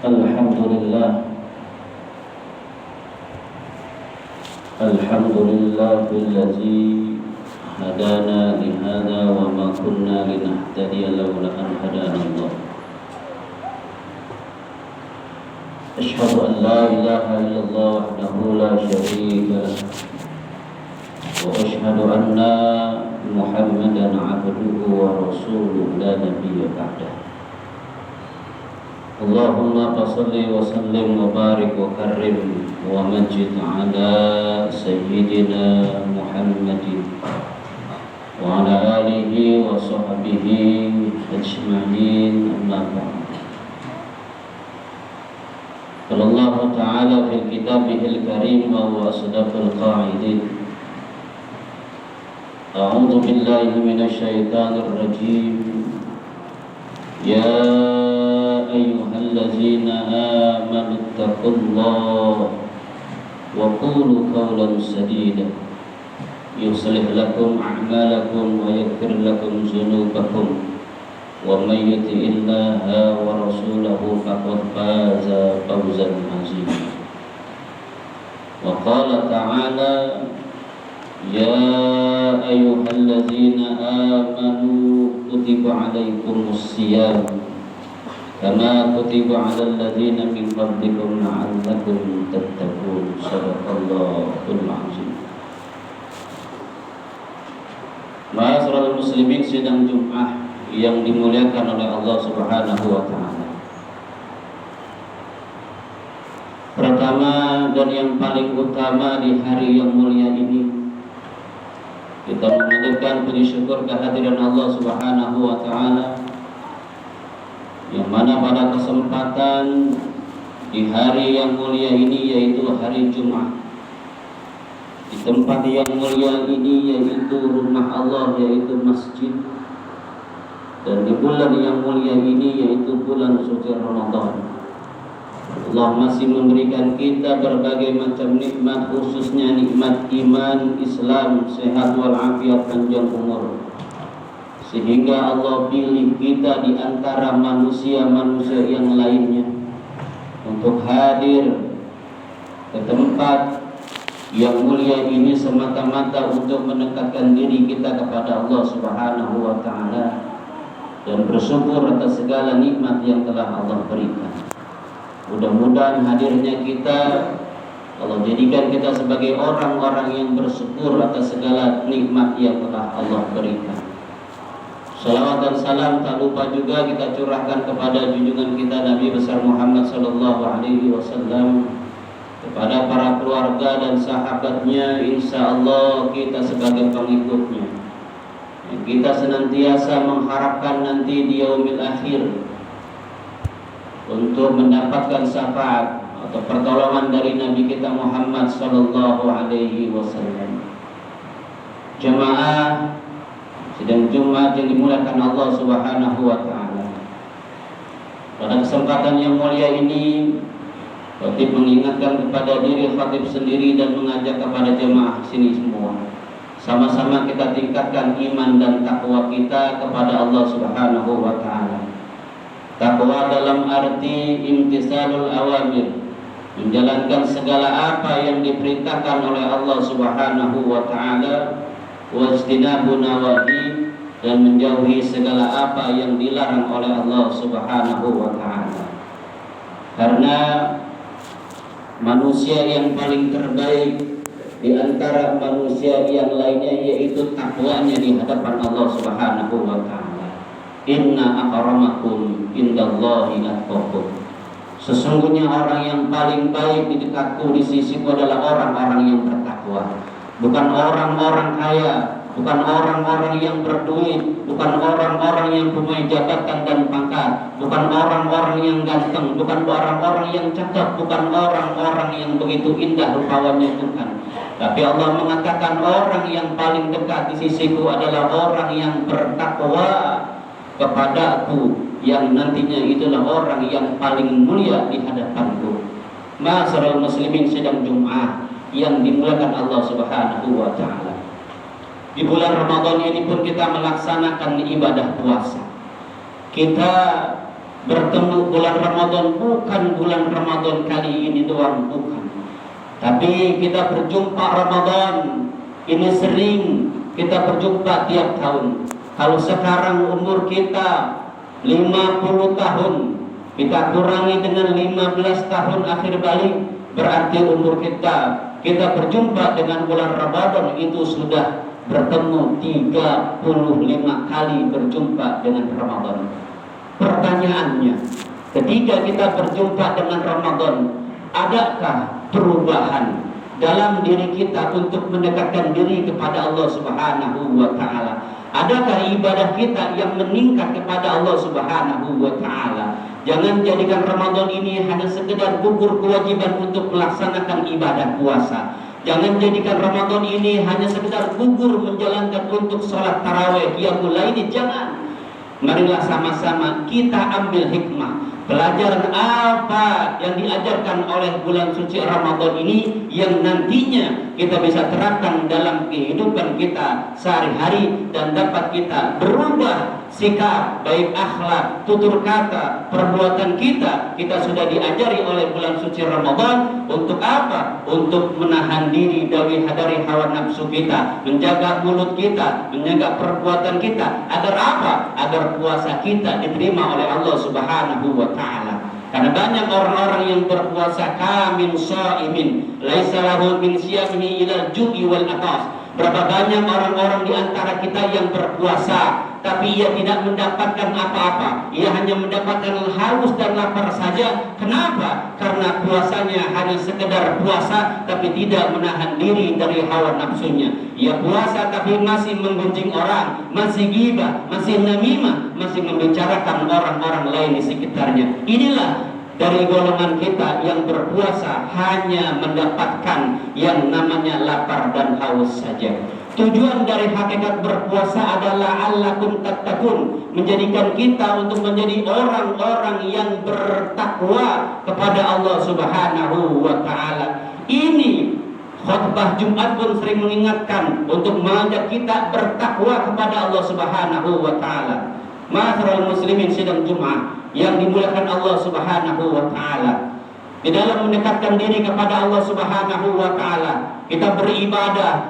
Alhamdulillah Alhamdulillahillazi hadana lihada wa ma kunna linahtadiya lawla an hadana Allah. Asyhadu an la ilaha illallah wahdahu la syarika lah wa asyhadu anna Muhammadan abduhu wa rasuluhu la nabiyya ba'dah. Allahumma salli wa sallim wa barik wa karrim wa majid ala sayyidina Muhammadin wa ala alihi wa sahbihi ajma'in, amma ba'd. Qala Allah ta'ala fil kitabihil karim wa huwa asdaqul qa'ilin. A'udzu billahi minasy syaithanir rajim. Ya ayyuhallazina amanu taqullaha wa qulu qawlan sadida yuslih lakum a'malakum wa yaghfir lakum dzunubakum wa may yuti'illaha wa rasulahu faqad faza fawzan 'azima. Wa qala ta'ala ya ayyuhallazina amanu kutiba 'alaikumus shiyam kama kutiba 'alal ladzina min qablikum la'allakum tattaqun. Shadaqallahul 'azim. Ma'asyiral muslimin, sidang Jumat yang dimuliakan oleh Allah Subhanahu wa taala. Pertama dan yang paling utama di hari yang mulia ini, kita memanjatkan puji syukur kehadiran Allah Subhanahu wa taala, yang mana pada kesempatan di hari yang mulia ini, yaitu hari Jumat, di tempat yang mulia ini, yaitu rumah Allah, yaitu masjid, dan di bulan yang mulia ini, yaitu bulan suci Ramadan, Allah masih memberikan kita berbagai macam nikmat, khususnya nikmat iman, Islam, sehat walafiat, panjang umur, sehingga Allah pilih kita di antara manusia-manusia yang lainnya untuk hadir ke tempat yang mulia ini semata-mata untuk mendekatkan diri kita kepada Allah Subhanahu wa taala dan bersyukur atas segala nikmat yang telah Allah berikan. Mudah-mudahan hadirnya kita, Allah jadikan kita sebagai orang-orang yang bersyukur atas segala nikmat yang telah Allah berikan. Salawat dan salam tak lupa juga kita curahkan kepada junjungan kita Nabi besar Muhammad sallallahu alaihi wasallam, kepada para keluarga dan sahabatnya. Insya Allah kita sebagai pengikutnya, yang kita senantiasa mengharapkan nanti di yaumil akhir untuk mendapatkan syafaat atau pertolongan dari Nabi kita Muhammad sallallahu alaihi wasallam. Jemaah sidang Jumat yang dimuliakan Allah Subhanahu wa taala, pada kesempatan yang mulia ini khatib mengingatkan kepada diri khatib sendiri dan mengajak kepada jemaah sini semua, sama-sama kita tingkatkan iman dan takwa kita kepada Allah Subhanahu wa taala. Takwa dalam arti imtisalul awamir, menjalankan segala apa yang diperintahkan oleh Allah Subhanahu wa taala, wajtinabun nawahi, dan menjauhi segala apa yang dilarang oleh Allah Subhanahu wa taala. Karena manusia yang paling terbaik di antara manusia yang lainnya yaitu takwanya di hadapan Allah Subhanahu wa taala. Inna akramakum indallahi atqakum. Sesungguhnya orang yang paling baik di dekatku, di sisiku adalah orang-orang yang bertakwa. Bukan orang-orang kaya, bukan orang-orang yang berduit, bukan orang-orang yang punya jabatan dan pangkat, bukan orang-orang yang ganteng, bukan orang-orang yang cakep, bukan orang-orang yang begitu indah rupawannya, bukan. Tapi Allah mengatakan orang yang paling dekat di sisiku adalah orang yang bertakwa kepadaku, yang nantinya itulah orang yang paling mulia di hadapanku. Ma'asyiral muslimin sidang Jumat yang dimuliakan Allah Subhanahu wa taala. Di bulan Ramadan ini pun kita melaksanakan ibadah puasa. Kita bertemu bulan Ramadan bukan bulan Ramadan kali ini doang, bukan. Tapi kita berjumpa Ramadan ini sering kita berjumpa tiap tahun. Kalau sekarang umur kita 50 tahun, kita kurangi dengan 15 tahun akhir balik, berarti umur kita berjumpa dengan bulan Ramadan itu sudah bertemu 35 kali berjumpa dengan Ramadan. Pertanyaannya, ketika kita berjumpa dengan Ramadan, adakah perubahan dalam diri kita untuk mendekatkan diri kepada Allah Subhanahu wa taala? Adakah ibadah kita yang meningkat kepada Allah Subhanahu wa taala? Jangan jadikan Ramadan ini hanya sekedar gugur kewajiban untuk melaksanakan ibadah puasa. Jangan jadikan Ramadan ini hanya sekedar gugur menjalankan untuk sholat tarawih, qiyamul lail. Jangan. Marilah sama-sama kita ambil hikmah, pelajaran apa yang diajarkan oleh bulan suci Ramadan ini yang nantinya kita bisa terapkan dalam kehidupan kita sehari-hari dan dapat kita berubah sikap, baik akhlak, tutur kata, perbuatan kita. Kita sudah diajari oleh bulan suci Ramadan untuk apa? Untuk menahan diri dari hawa nafsu kita, menjaga mulut kita, menjaga perbuatan kita. Agar apa? Agar puasa kita diterima oleh Allah Subhanahu wa taala. Karena banyak orang-orang yang berpuasa kamin shaimin laisa lahu min siyamihi ila al-ju'i wal atas. Berapa banyak orang-orang di antara kita yang berpuasa tapi ia tidak mendapatkan apa-apa. Ia hanya mendapatkan haus dan lapar saja. Kenapa? Karena puasanya hanya sekedar puasa tapi tidak menahan diri dari hawa nafsunya. Ia puasa tapi masih membenci orang, masih ghibah, masih namimah, masih membicarakan orang-orang lain di sekitarnya. Inilah dari golongan kita yang berpuasa hanya mendapatkan yang namanya lapar dan haus saja. Tujuan dari hakikat berpuasa adalah allakum tattaqun, menjadikan kita untuk menjadi orang-orang yang bertakwa kepada Allah Subhanahu wa taala. Ini khutbah Jumat pun sering mengingatkan untuk mengajak kita bertakwa kepada Allah Subhanahu wa taala. Ma'asyiral muslimin sidang Jumat yang dimuliakan Allah Subhanahu wa taala. Di dalam mendekatkan diri kepada Allah Subhanahu wa taala, kita beribadah